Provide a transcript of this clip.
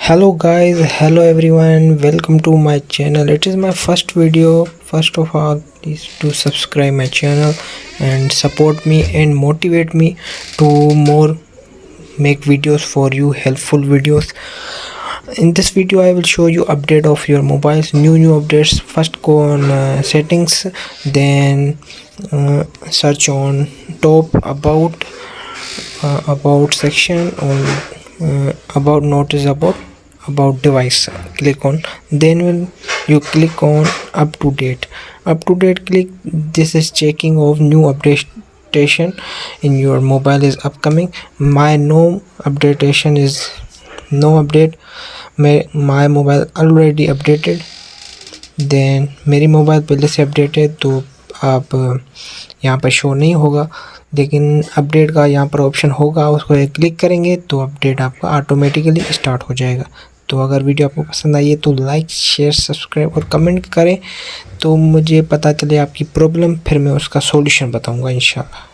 Hello guys, hello everyone, welcome to my channel. It is my first video. First of all, please do subscribe my channel and support me and motivate me to more make videos for you, helpful videos. In this video I will show you update of your mobiles, new updates. First go on settings, then search on top about section on about notice about device. Click on, then when you click on up to date, click. This is checking of new updation in your mobile is upcoming. My no updatation is no update. My mobile already updated, then मेरी mobile पहले से update है तो आप यहाँ पर show नहीं होगा, लेकिन अपडेट का यहाँ पर ऑप्शन होगा, उसको क्लिक करेंगे तो अपडेट आपका ऑटोमेटिकली स्टार्ट हो जाएगा। तो अगर वीडियो आपको पसंद आई है तो लाइक शेयर सब्सक्राइब और कमेंट करें तो मुझे पता चले आपकी प्रॉब्लम, फिर मैं उसका सॉल्यूशन बताऊँगा इंशाल्लाह।